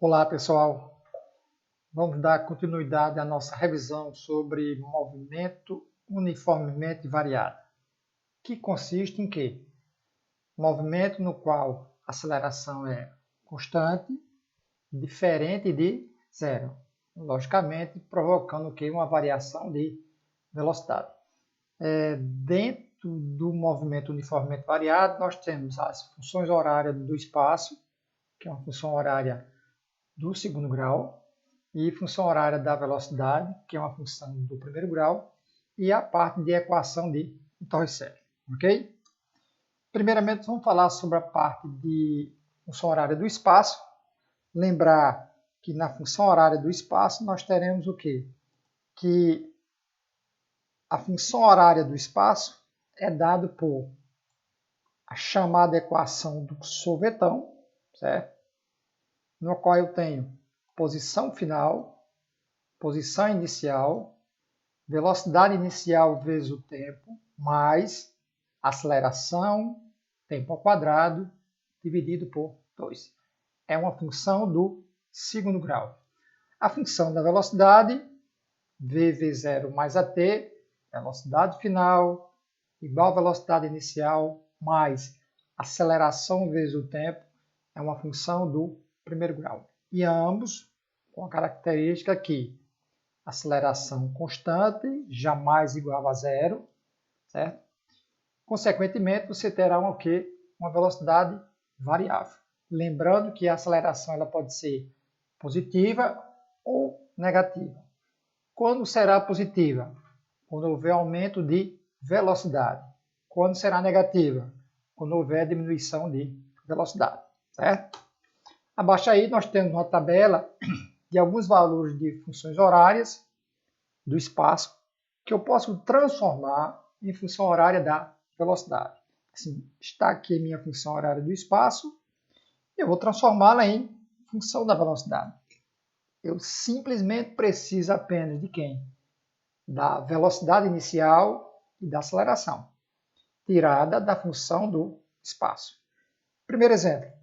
Olá pessoal, vamos dar continuidade à nossa revisão sobre movimento uniformemente variado, que consiste em quê? Movimento no qual a aceleração é constante, diferente de zero, logicamente provocando o quê? Uma variação de velocidade. Dentro do movimento uniformemente variado, nós temos as funções horárias do espaço, que é uma função horária do segundo grau, e função horária da velocidade, que é uma função do primeiro grau, e a parte de equação de Torricelli, ok? Primeiramente, vamos falar sobre a parte de função horária do espaço. Lembrar que na função horária do espaço nós teremos o quê? Que a função horária do espaço é dada por a chamada equação do sorvetão, certo? No qual eu tenho posição final, posição inicial, velocidade inicial vezes o tempo, mais aceleração, tempo ao quadrado, dividido por 2. É uma função do segundo grau. A função da velocidade, vv0 mais at, velocidade final, igual a velocidade inicial, mais aceleração vezes o tempo, é uma função do primeiro grau. E ambos com a característica que aceleração constante, jamais igual a zero, certo? Consequentemente, você terá uma velocidade variável. Lembrando que a aceleração ela pode ser positiva ou negativa. Quando será positiva? Quando houver aumento de velocidade. Quando será negativa? Quando houver diminuição de velocidade, certo? Abaixo aí nós temos uma tabela de alguns valores de funções horárias do espaço que eu posso transformar em função horária da velocidade. Assim, está aqui minha função horária do espaço, eu vou transformá-la em função da velocidade. Eu simplesmente preciso apenas de quem? Da velocidade inicial e da aceleração, tirada da função do espaço. Primeiro exemplo,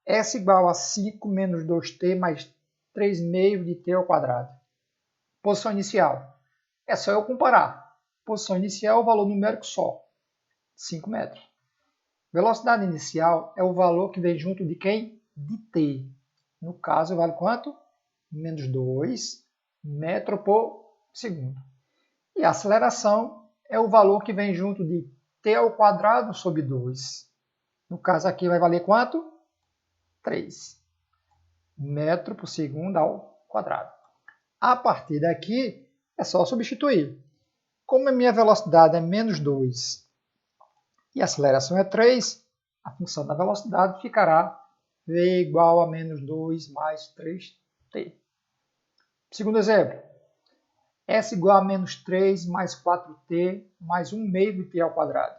S igual a 5 menos 2t mais 3 meios de t ao quadrado. Posição inicial. É só eu comparar. Posição inicial é o valor numérico só, 5 metros. Velocidade inicial é o valor que vem junto de quem? De t. No caso, vale quanto? Menos 2 metros por segundo. E a aceleração é o valor que vem junto de t ao quadrado sobre 2. No caso aqui vai valer quanto? 3 metros por segundo ao quadrado. A partir daqui, é só substituir. Como a minha velocidade é menos 2 e a aceleração é 3, a função da velocidade ficará v igual a menos 2 mais 3t. Segundo exemplo, S igual a menos 3 mais 4t mais 1 meio de t ao quadrado.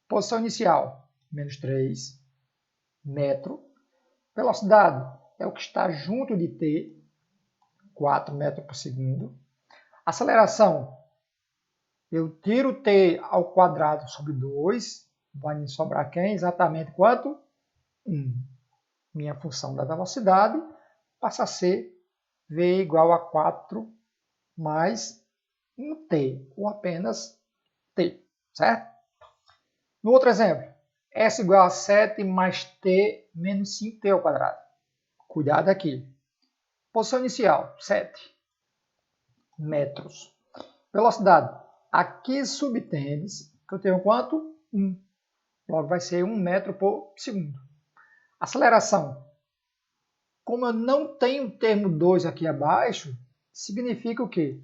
Posição inicial, menos 3 metro. Velocidade é o que está junto de t, 4 metros por segundo. Aceleração, eu tiro t ao quadrado sobre 2, vai me sobrar quem? Exatamente quanto? 1. Minha função da velocidade passa a ser v igual a 4 mais 1t, ou apenas t, certo? No outro exemplo, S igual a 7 mais t menos 5t ao quadrado. Cuidado aqui. Posição inicial, 7 metros. Velocidade, aqui subtendes que eu tenho quanto? 1. Logo vai ser 1 metro por segundo. Aceleração. Como eu não tenho o termo 2 aqui abaixo, significa o quê?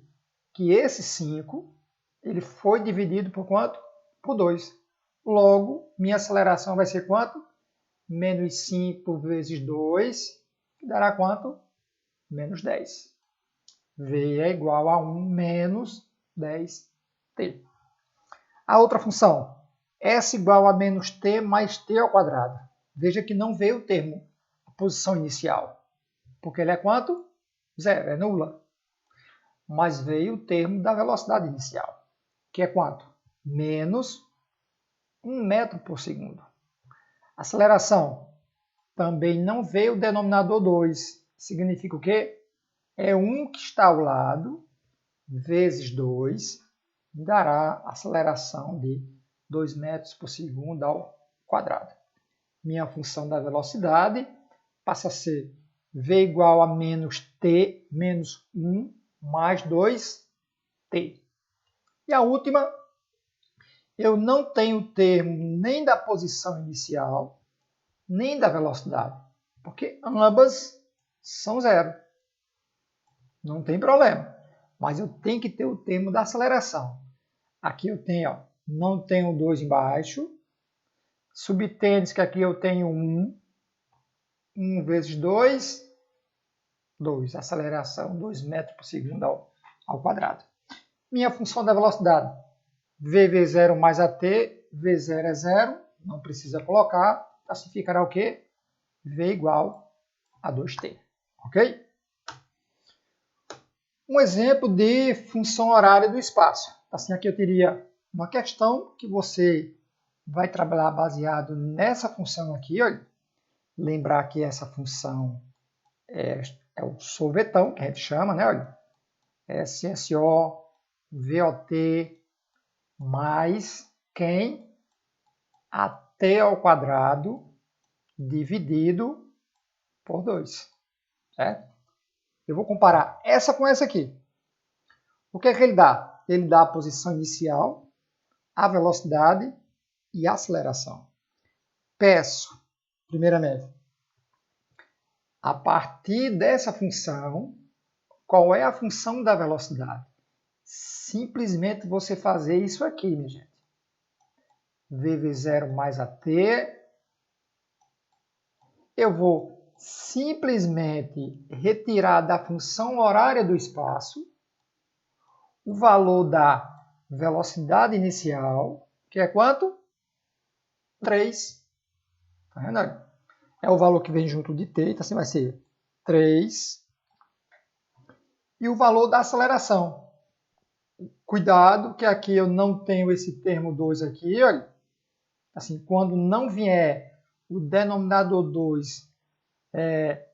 Que esse 5 ele foi dividido por quanto? Por 2. Logo, minha aceleração vai ser quanto? Menos 5 vezes 2, que dará quanto? Menos 10. V é igual a 1 menos 10t. A outra função, S igual a menos t mais t ao quadrado. Veja que não veio o termo, a posição inicial, porque ele é quanto? Zero, é nula. Mas veio o termo da velocidade inicial, que é quanto? Menos 1 metro por segundo. Aceleração, Também não veio o denominador 2. Significa o quê? É 1 que está ao lado, vezes 2, dará aceleração de 2 metros por segundo ao quadrado. Minha função da velocidade passa a ser v igual a menos t menos 1 mais 2t. E a última, eu não tenho termo nem da posição inicial, nem da velocidade, porque ambas são zero. Não tem problema, mas eu tenho que ter o termo da aceleração. Aqui eu tenho, ó, não tenho 2 embaixo, subtende que aqui eu tenho 1, 1 vezes 2, 2, aceleração 2 metros por segundo ao quadrado. Minha função da velocidade, vv0 mais at, v0 é 0, não precisa colocar, assim ficará o quê? V igual a 2t, ok? Um exemplo de função horária do espaço. Assim, aqui eu teria uma questão que você vai trabalhar baseado nessa função aqui, olha. Lembrar que essa função é o sorvetão, que a gente chama, né? Olha, SSO, VOT, mais quem? AT ao quadrado dividido por 2. Certo? Eu vou comparar essa com essa aqui. O que é que ele dá? Ele dá a posição inicial, a velocidade e a aceleração. Peço, primeiramente, a partir dessa função, qual é a função da velocidade? Simplesmente você fazer isso aqui, minha gente. VV0 mais AT. Eu vou simplesmente retirar da função horária do espaço o valor da velocidade inicial, que é quanto? 3. Tá vendo? É o valor que vem junto de t, então assim vai ser 3. E o valor da aceleração. Cuidado que aqui eu não tenho esse termo 2 aqui, olha. Assim, quando não vier o denominador 2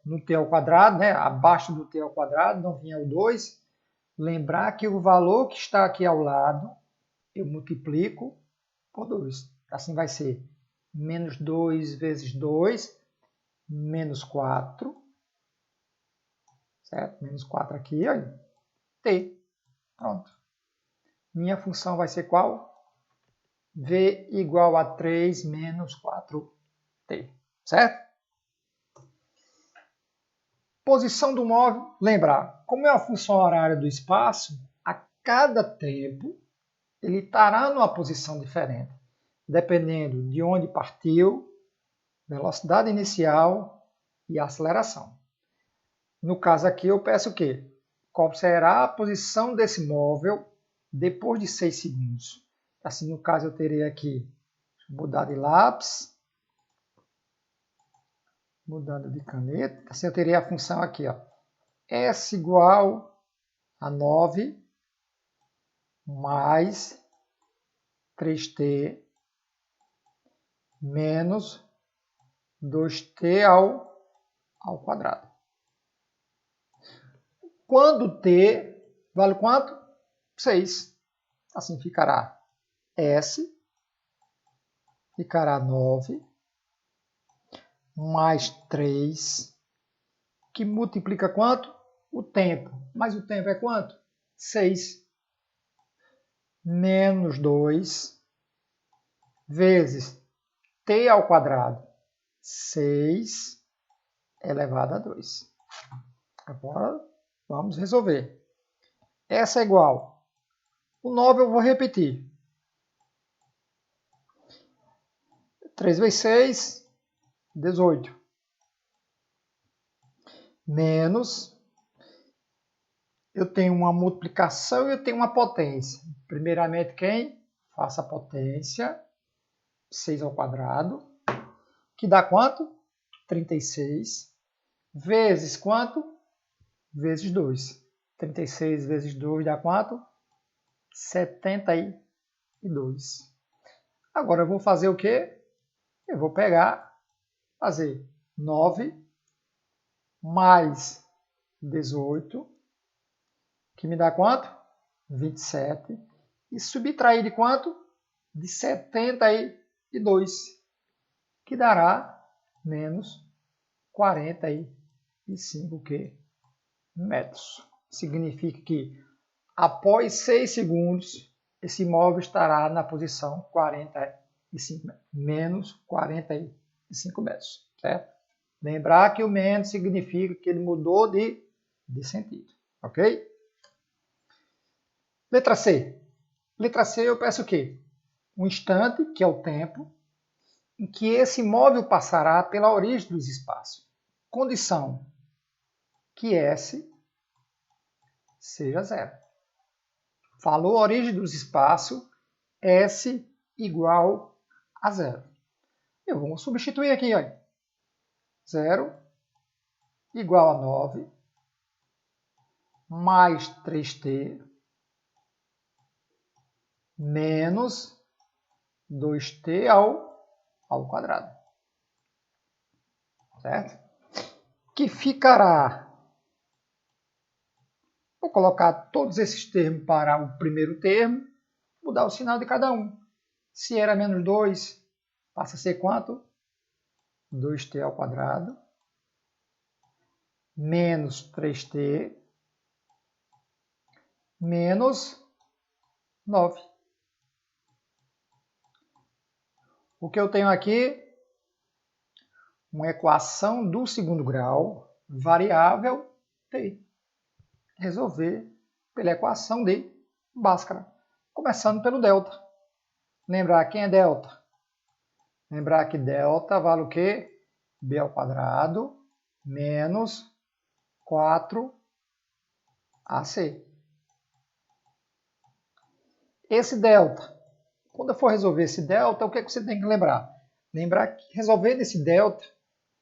no t ao quadrado, né, abaixo do t ao quadrado, não vier o 2, lembrar que o valor que está aqui ao lado, eu multiplico por 2. Assim vai ser menos 2 vezes 2, menos 4. Certo? Menos 4 aqui, olha. T. Pronto. Minha função vai ser qual? V igual a 3 menos 4t. Certo? Posição do móvel. Lembrar, como é a função horária do espaço, a cada tempo ele estará numa posição diferente, dependendo de onde partiu, velocidade inicial e aceleração. No caso aqui, eu peço o quê? Qual será a posição desse móvel depois de 6 segundos? Assim, no caso, eu terei aqui, mudar de lápis, mudando de caneta. Assim, eu teria a função aqui, ó, S igual a 9 mais 3t menos 2t ao quadrado. Quando t vale quanto? 6. Assim ficará S, ficará 9, mais 3, que multiplica quanto? O tempo. Mas o tempo é quanto? 6. Menos 2, vezes t ao quadrado. 6 elevado a 2. Agora, vamos resolver. Essa é igual. O 9 eu vou repetir. 3 vezes 6, 18. Menos, eu tenho uma multiplicação e eu tenho uma potência. Primeiramente, quem? Faça a potência, 6 ao quadrado, que dá quanto? 36. Vezes quanto? Vezes 2. 36 vezes 2 dá quanto? 72. Agora eu vou fazer o quê? Eu vou pegar, fazer 9 mais 18, que me dá quanto? 27. E subtrair de quanto? De 72, que dará menos 45 metros. Significa que após 6 segundos, esse móvel estará na posição 45 metros, menos 45 metros. Certo? Lembrar que o menos significa que ele mudou de sentido. Ok? Letra C. Letra C eu peço o quê? Um instante, que é o tempo, em que esse móvel passará pela origem dos espaços. Condição que S seja zero. Falou a origem dos espaços, S igual a zero. Eu vou substituir aqui, olha. 0 igual a 9 mais 3t menos 2t ao quadrado. Certo? Que ficará... Vou colocar todos esses termos para o primeiro termo, mudar o sinal de cada um. Se era menos 2, passa a ser quanto? 2t ao quadrado menos 3t menos 9. O que eu tenho aqui? Uma equação do segundo grau, variável t. Resolver pela equação de Bhaskara. Começando pelo delta. Lembrar quem é delta? Lembrar que delta vale o quê? B ao quadrado menos 4AC. Esse delta, quando eu for resolver esse delta, o que você tem que lembrar? Lembrar que resolvendo esse delta,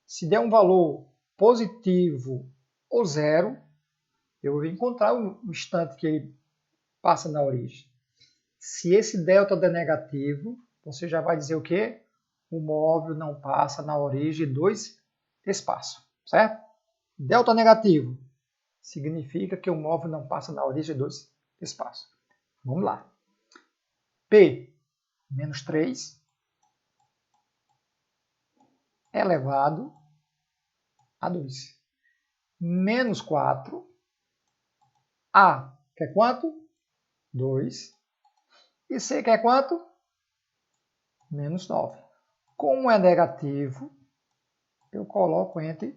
se der um valor positivo ou zero, eu vou encontrar o instante que ele passa na origem. Se esse delta der negativo, você já vai dizer o quê? O móvel não passa na origem dos espaços, certo? Delta negativo significa que o móvel não passa na origem dos espaços. Vamos lá. P menos 3 elevado a 2. Menos 4. A quer quanto? 2. E C quer quanto? Menos 9. Como é negativo, eu coloco entre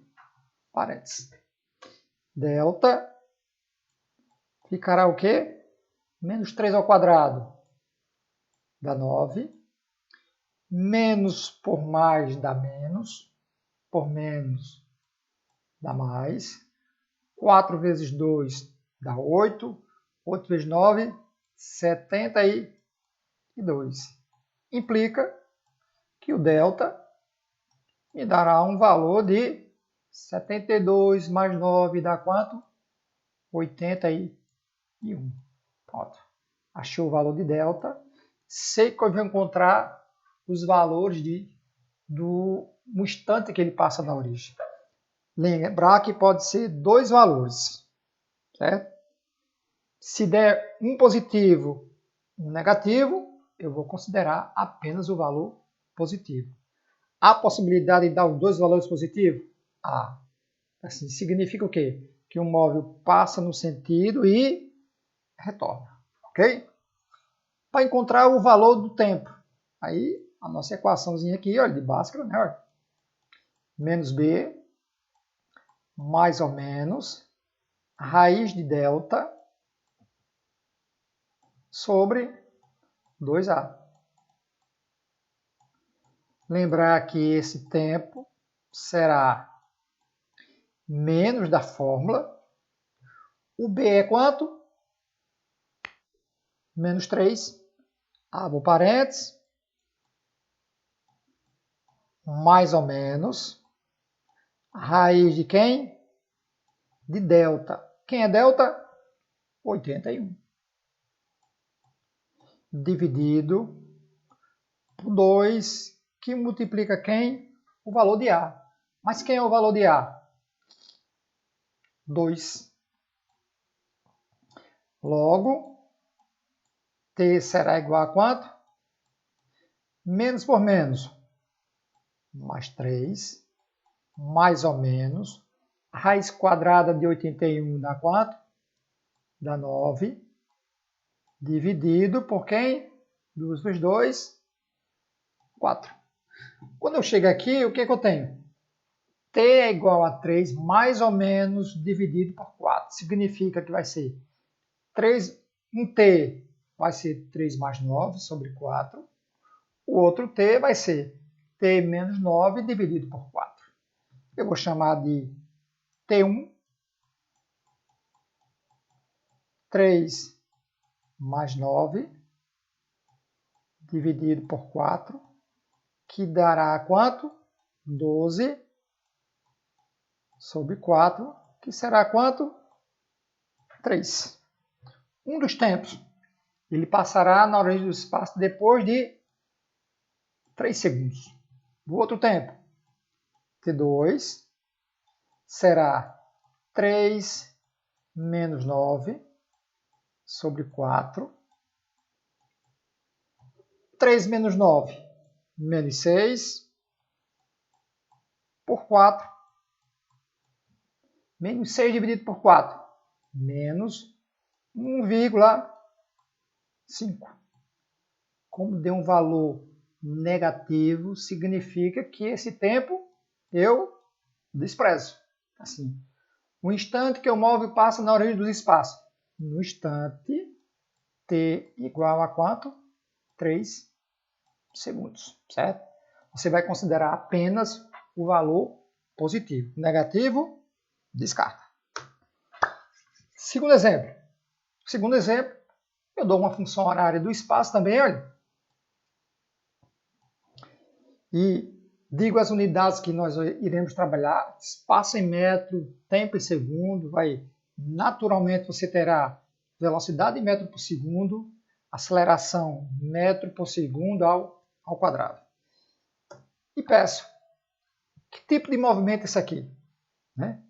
parênteses. Delta ficará o quê? Menos 3 ao quadrado dá 9. Menos por mais dá menos. Por menos dá mais. 4 vezes 2 dá 8. 8 vezes 9, 72. Implica que o delta me dará um valor de 72 mais 9 dá quanto? 81. Pronto. Achei o valor de delta. Sei que eu vou encontrar os valores do instante que ele passa na origem. Lembrar que pode ser dois valores. Certo? Se der um positivo e um negativo, eu vou considerar apenas o valor positivo. Há possibilidade de dar os dois valores positivos? Há. Assim, significa o quê? Que o móvel passa no sentido e retorna. Ok? Para encontrar o valor do tempo. Aí, a nossa equaçãozinha aqui, olha, de Bhaskara, né? Olha. Menos B, mais ou menos, raiz de delta sobre 2A. Lembrar que esse tempo será menos da fórmula. O B é quanto? Menos 3. Abro parênteses. Mais ou menos. Raiz de quem? De delta. Quem é delta? 81. Dividido por 2, que multiplica quem? O valor de A. Mas quem é o valor de A? 2. Logo, T será igual a quanto? Menos por menos, mais 3, mais ou menos. Raiz quadrada de 81 dá quanto? Dá 9. Dividido por quem? 2 vezes 2, 4. Quando eu chego aqui, o que eu tenho? T é igual a 3 mais ou menos dividido por 4. Significa que vai ser 3, um T vai ser 3 mais 9 sobre 4. O outro T vai ser T menos 9 dividido por 4. Eu vou chamar de T1. 3 mais 9 dividido por 4, que dará quanto? 12 sobre 4, que será quanto? 3. Um dos tempos, ele passará na origem do espaço depois de 3 segundos. O outro tempo, T2, será 3 menos 9 sobre 4. 3 menos 9, menos 6, por 4. Menos 6 dividido por 4, menos 1,5. Como deu um valor negativo, significa que esse tempo eu desprezo. Assim, o instante que o móvel passa na origem dos espaços. No instante, t igual a quanto? 3 segundos, certo? Você vai considerar apenas o valor positivo. Negativo, descarta. Segundo exemplo. Segundo exemplo, eu dou uma função horária do espaço também, olha. E digo as unidades que nós iremos trabalhar, espaço em metro, tempo em segundo, naturalmente você terá velocidade em metro por segundo, aceleração metro por segundo ao quadrado. E peço, que tipo de movimento é esse aqui? Né?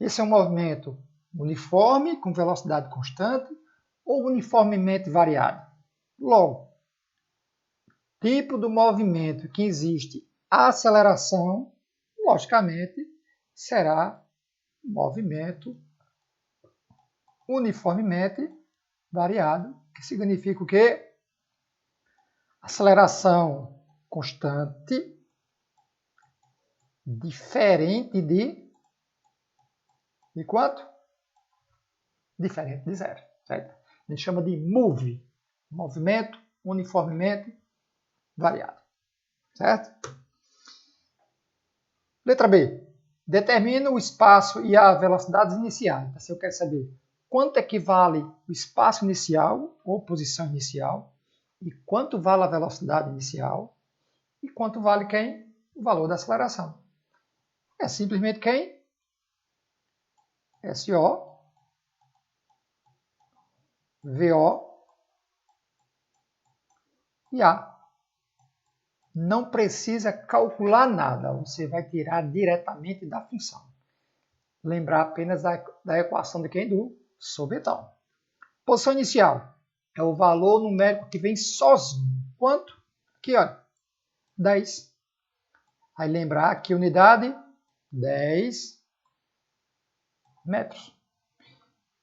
Esse é um movimento uniforme, com velocidade constante, ou uniformemente variado? Logo, tipo do movimento que existe a aceleração, logicamente, será movimento uniformemente variado, que significa o quê? Aceleração constante, diferente de quanto? Diferente de zero, certo? A gente chama de MOVE, movimento uniformemente variado, certo? Letra B. Determina o espaço e a velocidade iniciais. Então, se eu quero saber quanto equivale o espaço inicial ou posição inicial e quanto vale a velocidade inicial e quanto vale quem? O valor da aceleração. É simplesmente quem? SO, VO e A. Não precisa calcular nada, você vai tirar diretamente da função. Lembrar apenas da equação de quem? Do sobretão. Posição inicial é o valor numérico que vem sozinho. Quanto? Aqui, olha, 10. Aí lembrar que unidade, 10 metros.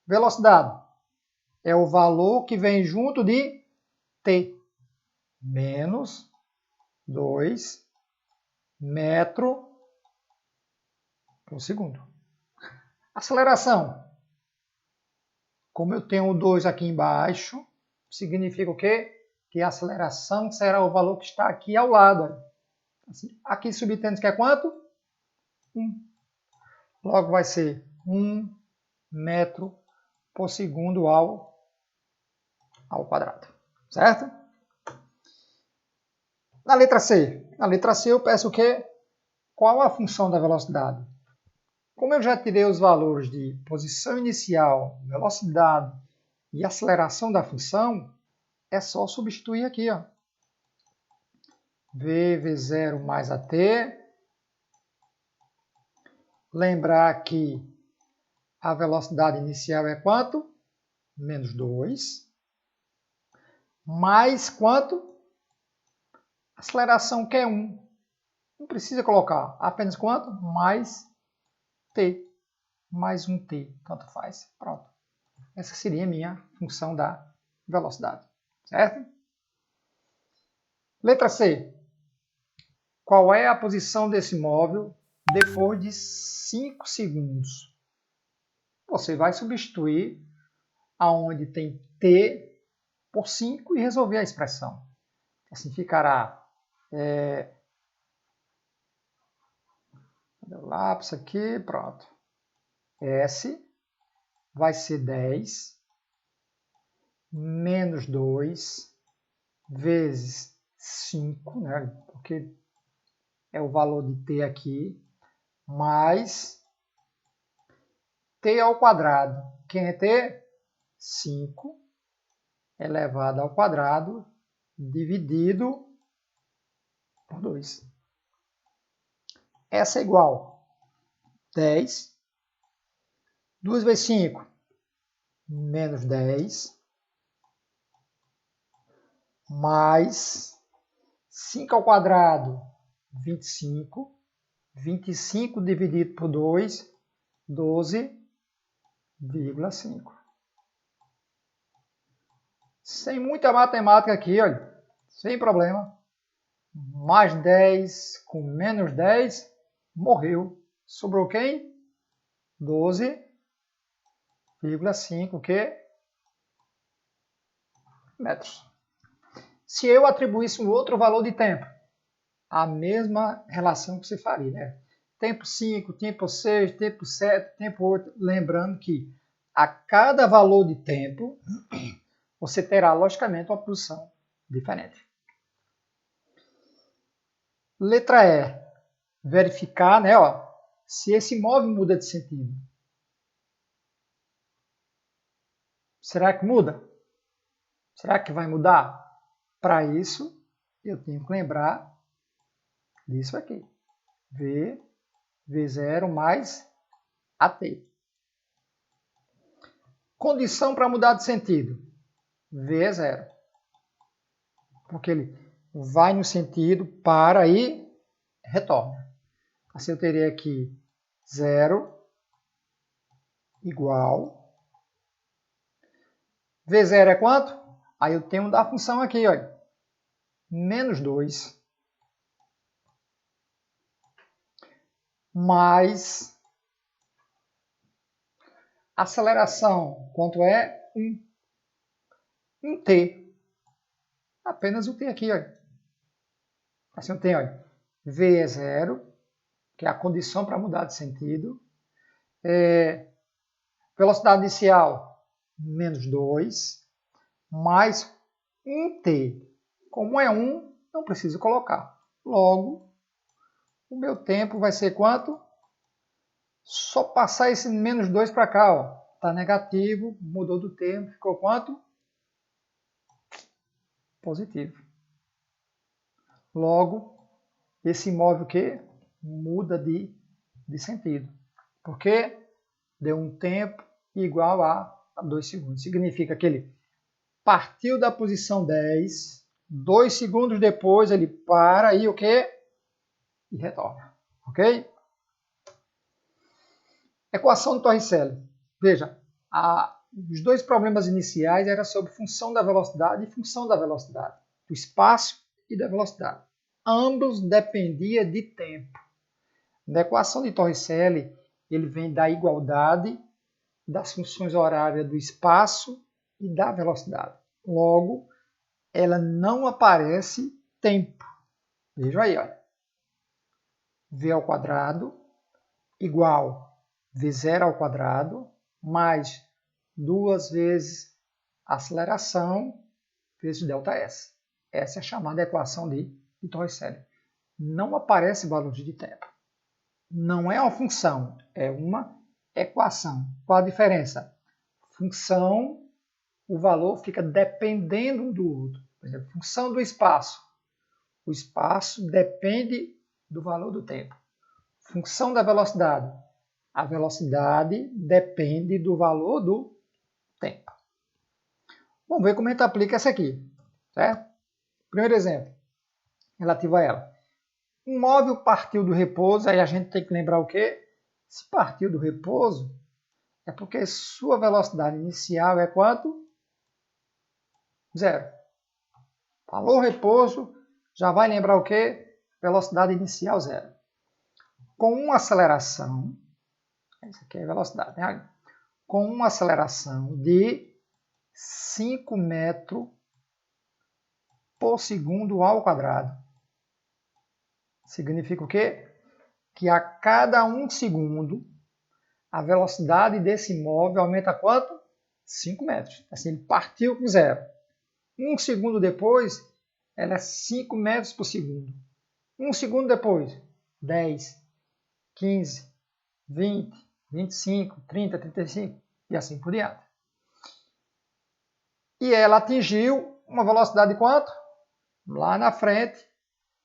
Velocidade é o valor que vem junto de t, menos 2 metros por segundo. Aceleração. Como eu tenho o 2 aqui embaixo, significa o quê? Que a aceleração será o valor que está aqui ao lado. Assim, aqui subtendo que é quanto? 1. Logo vai ser 1 metro por segundo ao quadrado. Certo? Na letra C. Na letra C eu peço o quê? Qual a função da velocidade? Como eu já tirei os valores de posição inicial, velocidade e aceleração da função, é só substituir aqui, ó. V0 mais AT lembrar que a velocidade inicial é quanto? Menos 2. Mais quanto? Aceleração que é 1. Não precisa colocar. Apenas quanto? Mais t. Mais um t. Tanto faz. Pronto. Essa seria a minha função da velocidade. Certo? Letra C. Qual é a posição desse móvel depois de 5 segundos? Você vai substituir aonde tem t por 5 e resolver a expressão. Assim ficará... Cadê o lápis aqui? Pronto. S vai ser 10 menos 2 vezes 5, né? Porque é o valor de t aqui, mais t ao quadrado. Quem é t? 5 elevado ao quadrado dividido por 2. Essa é igual a 10. 2 vezes 5, menos 10, mais 5 ao quadrado, 25. 25 dividido por 2, 12,5. Sem muita matemática aqui, olha, sem problema. Mais 10 com menos 10, morreu. Sobrou quem? 12,5 metros. Se eu atribuísse um outro valor de tempo, a mesma relação que você faria, né? Tempo 5, tempo 6, tempo 7, tempo 8. Lembrando que a cada valor de tempo, você terá, logicamente, uma posição diferente. Letra E. Verificar, né, ó, se esse móvel muda de sentido. Será que muda? Será que vai mudar? Para isso, eu tenho que lembrar disso aqui. V0 mais AT. Condição para mudar de sentido. V é 0. Porque ele vai no sentido, para e retorna. Assim eu teria aqui 0 igual. V0 é quanto? Aí eu tenho da função aqui, olha. Menos 2. Mais aceleração, quanto é? 1. 1t. Apenas o t aqui, olha. Assim eu tenho, olha, v é 0, que é a condição para mudar de sentido. Velocidade inicial, menos 2, mais 1t. Como é 1, não preciso colocar. Logo, o meu tempo vai ser quanto? Só passar esse menos 2 para cá, ó. Está negativo, mudou do termo, ficou quanto? Positivo. Logo, esse móvel que muda de sentido. Porque deu um tempo igual a 2 segundos. Significa que ele partiu da posição 10, 2 segundos depois ele para e o quê? E retorna. Ok? Equação de Torricelli. Veja, os dois problemas iniciais eram sobre função da velocidade e função da velocidade, do espaço e da velocidade. Ambos dependiam de tempo. Na equação de Torricelli, ele vem da igualdade das funções horárias do espaço e da velocidade. Logo, ela não aparece tempo. Veja aí, olha. V ao quadrado igual V0 ao quadrado mais 2 vezes a aceleração vezes ΔS. Essa é a chamada equação de Torricelli. Não aparece valor de tempo. Não é uma função, é uma equação. Qual a diferença? Função, o valor fica dependendo um do outro. Por exemplo, função do espaço. O espaço depende do valor do tempo. Função da velocidade A velocidade depende do valor do tempo. Vamos ver como a gente aplica essa aqui, certo? Primeiro exemplo, relativo a ela. Um móvel partiu do repouso, aí a gente tem que lembrar o quê? Se partiu do repouso, é porque sua velocidade inicial é quanto? 0. Falou repouso, já vai lembrar o quê? Velocidade inicial 0. Com uma aceleração, essa aqui é a velocidade, né? Com uma aceleração de 5 metros por segundo ao quadrado. Significa o quê? Que a cada 1 segundo, a velocidade desse móvel aumenta quanto? 5 metros. Assim, ele partiu com 0. 1 segundo depois, ela é 5 metros por segundo. 1 segundo depois, 10, 15, 20, 25, 30, 35 e assim por diante. E ela atingiu uma velocidade de quanto? Lá na frente,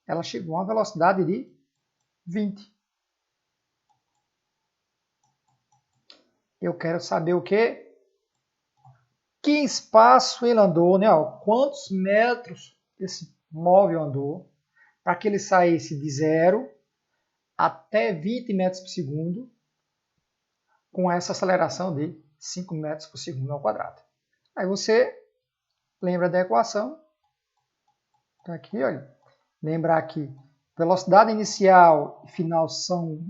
ela chegou a uma velocidade de 20. Eu quero saber o quê? Que espaço ele andou, né? Quantos metros esse móvel andou para que ele saísse de 0 até 20 metros por segundo com essa aceleração de 5 metros por segundo ao quadrado. Aí você lembra da equação. Então aqui, olha, lembrar que velocidade inicial e final são,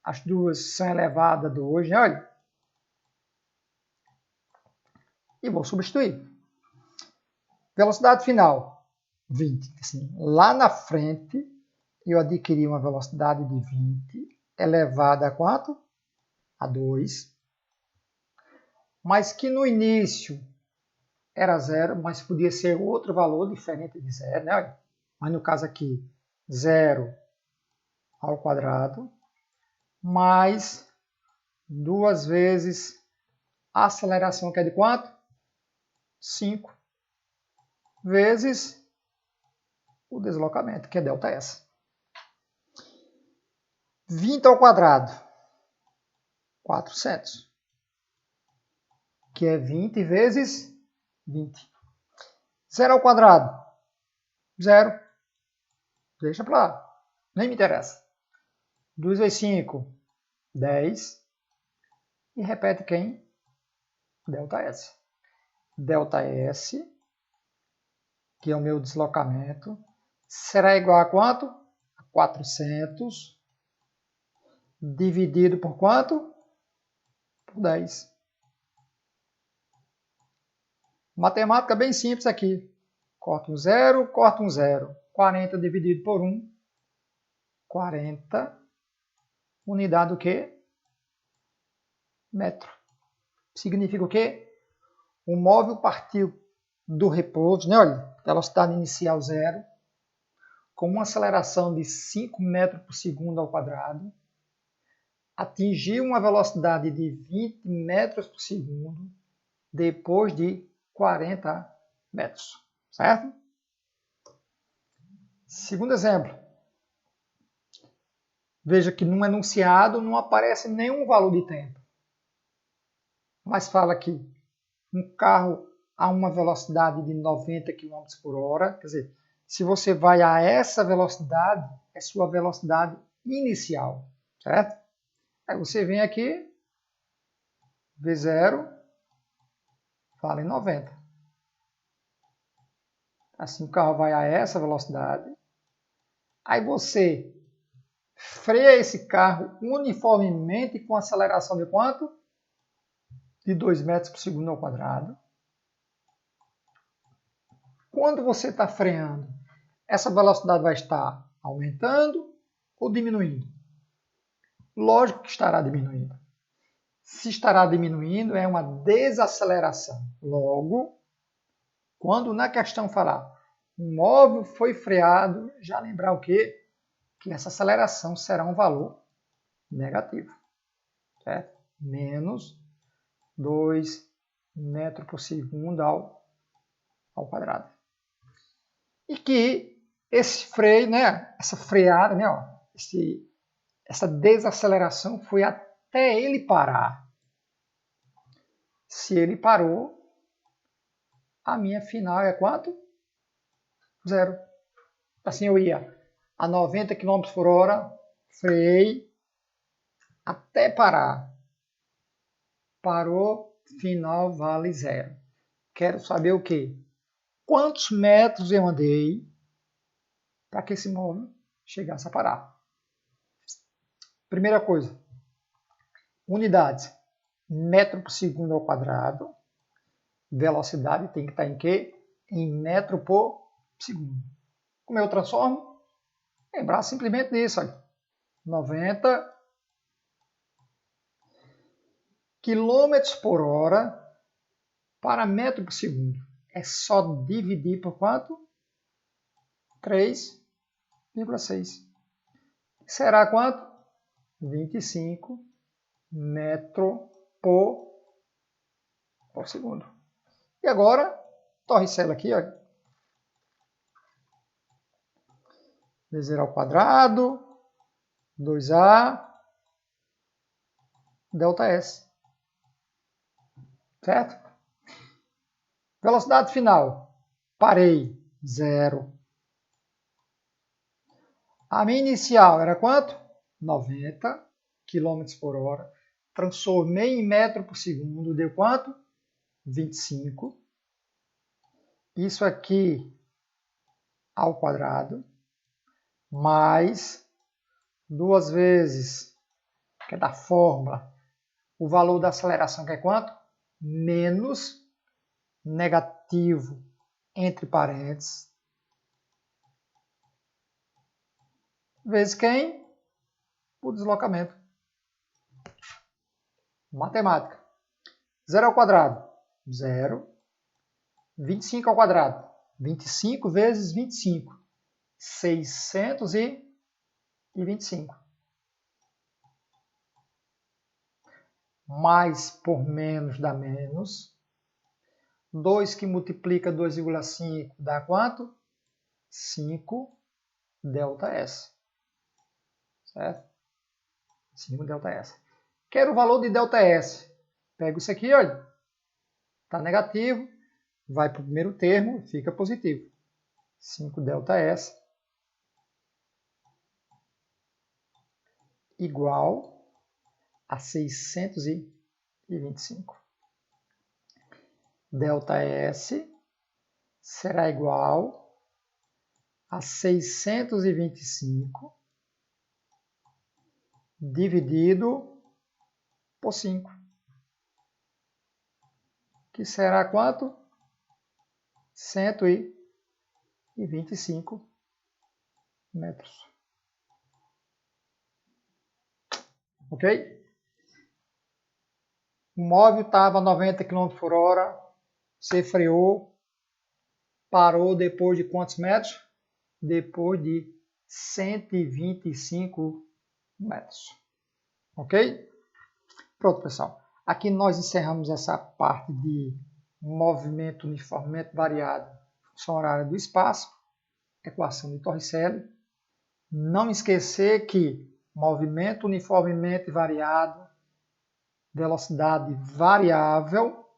as duas são elevadas a 2, né? Olha. E vou substituir. Velocidade final, 20. Assim, lá na frente, eu adquiri uma velocidade de 20 elevada a quanto? A 2. Mas que no início era 0, mas podia ser outro valor diferente de 0, né? Mas no caso aqui, 0 ao quadrado, mais 2 vezes a aceleração, que é de quanto? 5, vezes o deslocamento, que é ΔS. 20 ao quadrado, 400, que é 20 vezes 20. 0 ao quadrado, 0. Deixa para lá, nem me interessa. 2 vezes 5, 10. E repete quem? ΔS. ΔS, que é o meu deslocamento, será igual a quanto? A 400 dividido por quanto? Por 10. Matemática bem simples aqui. Corta um 0, corta um 0. 40 dividido por 1. 40. Unidade do quê? Metro. Significa o quê? O móvel partiu do repouso, né? Olha, velocidade inicial 0, com uma aceleração de 5 metros por segundo ao quadrado, atingiu uma velocidade de 20 metros por segundo depois de 40 metros, certo? Segundo exemplo. Veja que no enunciado não aparece nenhum valor de tempo, mas fala que um carro a uma velocidade de 90 km por hora, quer dizer, se você vai a essa velocidade, é sua velocidade inicial, certo? Aí você vem aqui, V0, fala em 90. Assim o carro vai a essa velocidade, aí você freia esse carro uniformemente com aceleração de quanto? De 2 metros por segundo ao quadrado. Quando você está freando, essa velocidade vai estar aumentando ou diminuindo? Lógico que estará diminuindo. Se estará diminuindo, é uma desaceleração. Logo, quando na questão falar um móvel foi freado, já lembrar o quê? Que essa aceleração será um valor negativo, certo? Menos 2 metros por segundo ao quadrado. E que esse freio, né, essa freada, né, essa desaceleração foi até até ele parar. Se ele parou, a minha final é quanto? 0. Assim eu ia a 90 km por hora, freiei até parar. Parou, final vale 0. Quero saber o quê? Quantos metros eu andei para que esse móvel chegasse a parar? Primeira coisa, unidades. Metro por segundo ao quadrado. Velocidade tem que estar em quê? Em metro por segundo. Como eu transformo? Lembrar simplesmente disso. Olha. 90 quilômetros por hora para metro por segundo. É só dividir por quanto? 3,6. Será quanto? 25 metros por segundo. E agora, torricela aqui, ó. V0 ao quadrado, 2A, ΔS. Certo? Velocidade final. Parei, 0. A minha inicial era quanto? 90 km por hora. Transformei em metro por segundo, deu quanto? 25. Isso aqui ao quadrado, mais 2 vezes, que é da fórmula, o valor da aceleração, que é quanto? Menos negativo entre parênteses, vezes quem? O deslocamento. Matemática. 0 ao quadrado, 0. 25 ao quadrado, 25 vezes 25. 625. Mais por menos dá menos. 2 que multiplica 2,5 dá quanto? 5 ΔS. Certo? 5 ΔS. Quero o valor de ΔS. Pego isso aqui, olha. Está negativo. Vai para o primeiro termo e fica positivo. 5 ΔS igual a 625. ΔS será igual a 625 dividido por 5. Que será quanto? 125 metros. Ok? O móvel estava a 90 km por hora, você freou, parou depois de quantos metros? Depois de 125 metros. Ok? Pronto, pessoal. Aqui nós encerramos essa parte de movimento uniformemente variado, função horária do espaço, equação de Torricelli. Não esquecer que movimento uniformemente variado, velocidade variável,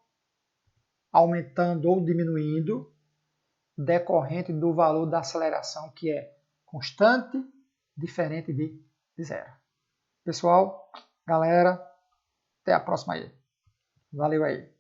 aumentando ou diminuindo, decorrente do valor da aceleração, que é constante, diferente de 0. Pessoal, galera, até a próxima aí. Valeu aí.